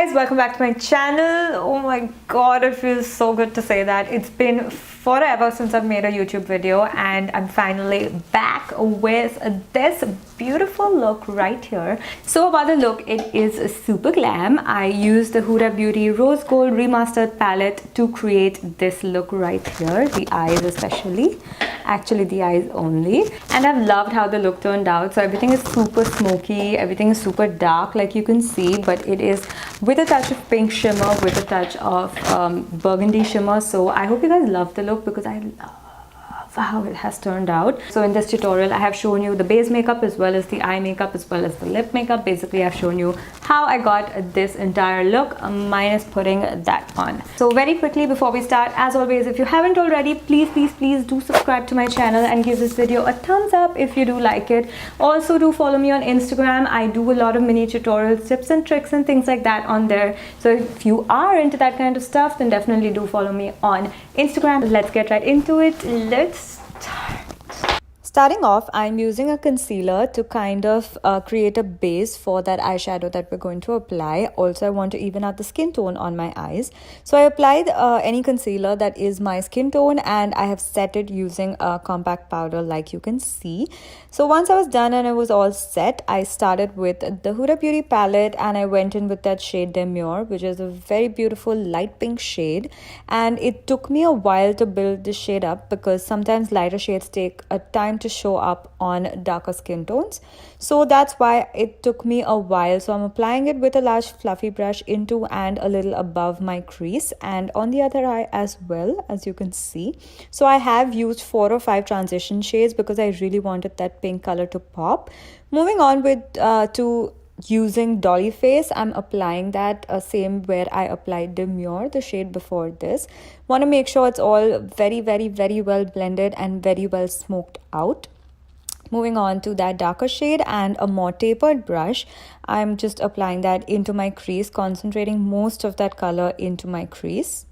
guys, welcome back to my channel. Oh my god, it feels so good to say that. It's been forever since I've made a YouTube video and I'm finally back with this beautiful look right here. So about the look, it is super glam. I used the Huda Beauty Rose Gold Remastered palette to create this look right here, the eyes especially. Actually the eyes only, and I've loved how the look turned out. So everything is super smoky, everything is super dark like you can see, but it is with a touch of pink shimmer, with a touch of burgundy shimmer. So I hope you guys love the look because I love how it has turned out. So in this tutorial I have shown you the base makeup as well as the eye makeup as well as the lip makeup. Basically I've shown you how I got this entire look minus putting that on. So very quickly before we start, as always, if you haven't already, please do subscribe to my channel and give this video a thumbs up if you do like it. Also do follow me on Instagram. I do a lot of mini tutorials, tips and tricks and things like that on there. So if you are into that kind of stuff, then definitely do follow me on Instagram. Let's get right into it. Let's start. Starting off, I'm using a concealer to kind of create a base for that eyeshadow that we're going to apply. Also, I want to even out the skin tone on my eyes. So I applied any concealer that is my skin tone and I have set it using a compact powder like you can see. So once I was done and it was all set, I started with the Huda Beauty palette and I went in with that shade Demure, which is a very beautiful light pink shade. And it took me a while to build this shade up because sometimes lighter shades take a time to show up on darker skin tones. So that's why it took me a while. So I'm applying it with a large fluffy brush into and a little above my crease and on the other eye as well, as you can see. So I have used 4 or 5 transition shades because I really wanted that pink color to pop. Moving on with to using Dolly Face, I'm applying that same where I applied Demure, the shade before this. Want to make sure it's all very well blended and very well smoked out. Moving on to that darker shade and a more tapered brush, I'm just applying that into my crease, concentrating most of that color into my crease.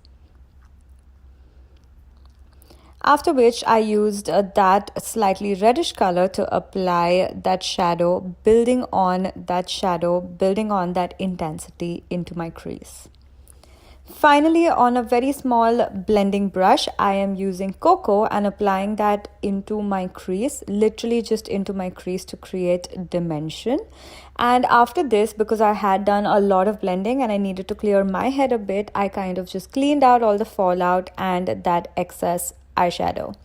After which I used that slightly reddish color to apply that shadow, building on that intensity into my crease. Finally, on a very small blending brush, I am using Cocoa and applying that into my crease, literally just into my crease to create dimension. And after this, because I had done a lot of blending and I needed to clear my head a bit, I kind of just cleaned out all the fallout and that excess eyeshadow.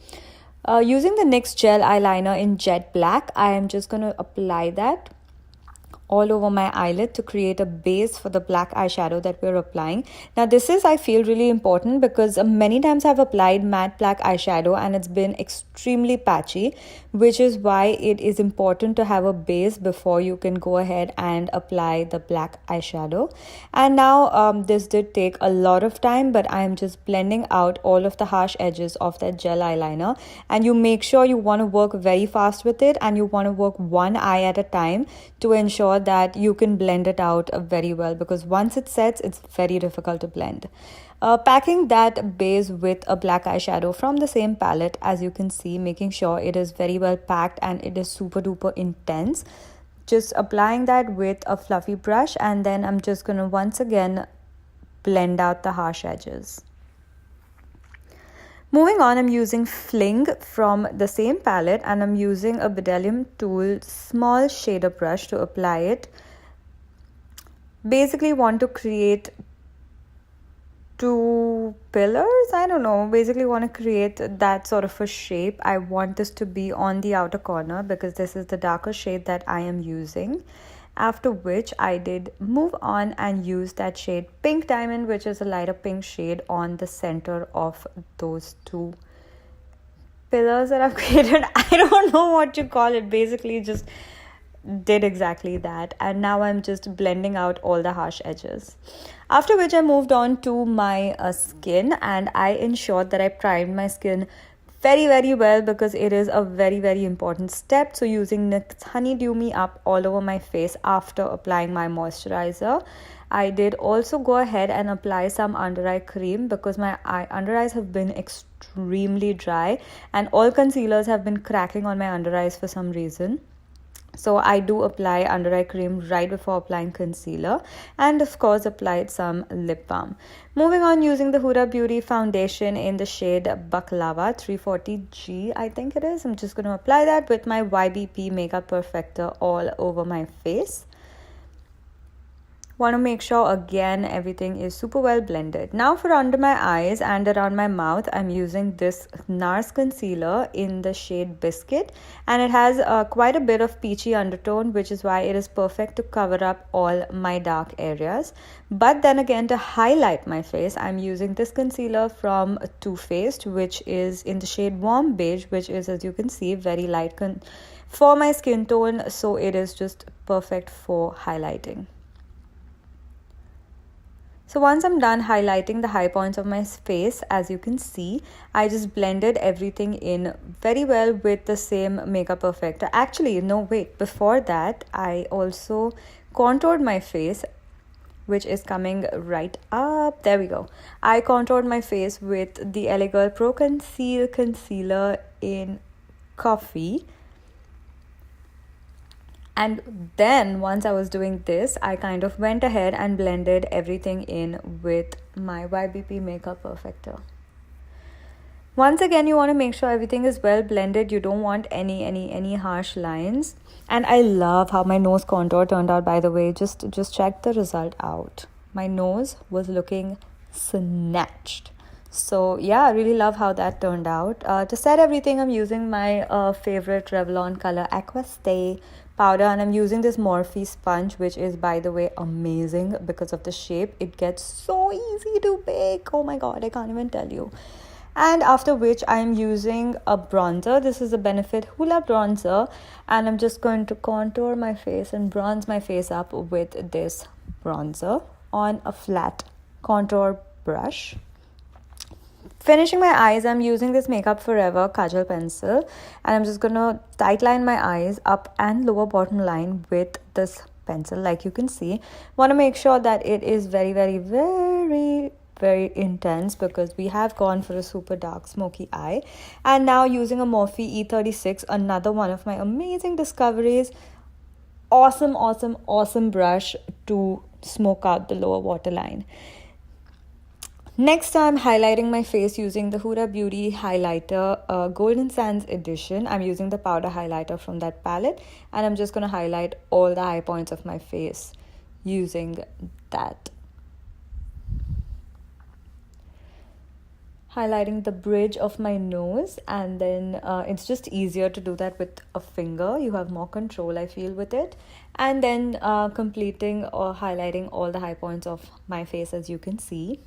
Using the NYX gel eyeliner in Jet Black, I am just going to apply that all over my eyelid to create a base for the black eyeshadow that we're applying. Now this is, I feel, really important because many times I've applied matte black eyeshadow and it's been extremely patchy, which is why it is important to have a base before you can go ahead and apply the black eyeshadow. And now this did take a lot of time, but I'm just blending out all of the harsh edges of that gel eyeliner. And you make sure you want to work very fast with it and you want to work one eye at a time to ensure that you can blend it out very well, because once it sets, it's very difficult to blend. Packing that base with a black eyeshadow from the same palette, as you can see, making sure it is very well packed and it is super duper intense. Just applying that with a fluffy brush and then I'm just going to once again blend out the harsh edges. Moving on, I'm using Fling from the same palette and I'm using a Bdellium Tool small shader brush to apply it. Basically want to create 2 pillars, I don't know, basically want to create that sort of a shape. I want this to be on the outer corner because this is the darker shade that I am using. After which I did move on and use that shade Pink Diamond, which is a lighter pink shade, on the center of those 2 pillars that I've created. I don't know what to call it. Basically just did exactly that. And now I'm just blending out all the harsh edges. After which I moved on to my skin and I ensured that I primed my skin very well because it is a very important step. So using NYX Honeydew Me Up all over my face after applying my moisturizer. I did also go ahead and apply some under eye cream because my under eyes have been extremely dry and all concealers have been cracking on my under eyes for some reason. So I do apply under eye cream right before applying concealer, and of course applied some lip balm. Moving on, using the Huda Beauty foundation in the shade Baklava 340G, I think it is. I'm just going to apply that with my YBP Makeup Perfector all over my face. Want to make sure again everything is super well blended. Now for under my eyes and around my mouth, I'm using this NARS concealer in the shade Biscuit, and it has quite a bit of peachy undertone, which is why it is perfect to cover up all my dark areas. But then again, to highlight my face, I'm using this concealer from Too Faced, which is in the shade Warm Beige, which is, as you can see, very light for my skin tone, so it is just perfect for highlighting. So once I'm done highlighting the high points of my face, as you can see, I just blended everything in very well with the same Makeup Perfector. Actually, no, wait, before that, I also contoured my face, which is coming right up. There we go. I contoured my face with the LA Girl Pro Conceal Concealer in Coffee. And then once I was doing this, I kind of went ahead and blended everything in with my YBP Makeup Perfector. Once again, you want to make sure everything is well blended. You don't want any harsh lines. And I love how my nose contour turned out, by the way. Just check the result out. My nose was looking snatched. So yeah, I really love how that turned out. To set everything, I'm using my favorite Revlon color Aqua Stay powder, and I'm using this Morphe sponge, which is, by the way, amazing because of the shape. It gets so easy to bake. Oh my god, I can't even tell you. And after which I'm using a bronzer. This is a Benefit Hoola bronzer, and I'm just going to contour my face and bronze my face up with this bronzer on a flat contour brush. Finishing my eyes, I'm using this Makeup Forever Kajal pencil, and I'm just going to tight line my eyes up and lower bottom line with this pencil, like you can see. Want to make sure that it is very, very, very, very intense because we have gone for a super dark smoky eye. And now using a Morphe E36, another one of my amazing discoveries. Awesome brush to smoke out the lower waterline. Next, I'm highlighting my face using the Huda Beauty highlighter Golden Sands edition. I'm using the powder highlighter from that palette, and I'm just going to highlight all the high points of my face using that. Highlighting the bridge of my nose, and then it's just easier to do that with a finger. You have more control, I feel, with it. And then completing or highlighting all the high points of my face, as you can see.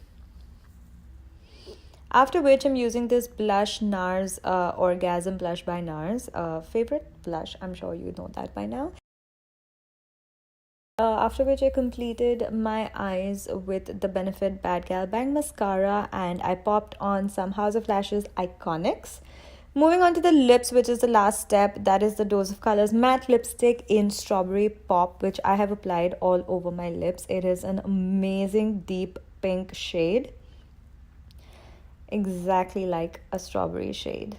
After which I'm using this blush, NARS Orgasm blush by NARS. Favorite blush, I'm sure you know that by now. After which I completed my eyes with the Benefit BAGgal Bang Mascara, and I popped on some House of Lashes Iconics. Moving on to the lips, which is the last step. That is the Dose of Colors matte lipstick in Strawberry Pop, which I have applied all over my lips. It is an amazing deep pink shade, exactly like a strawberry shade.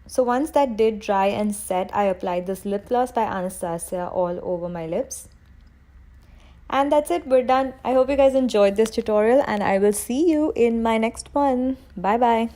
So once that did dry and set, I applied this lip gloss by Anastasia all over my lips. And that's it, we're done. I hope you guys enjoyed this tutorial, and I will see you in my next one. Bye bye.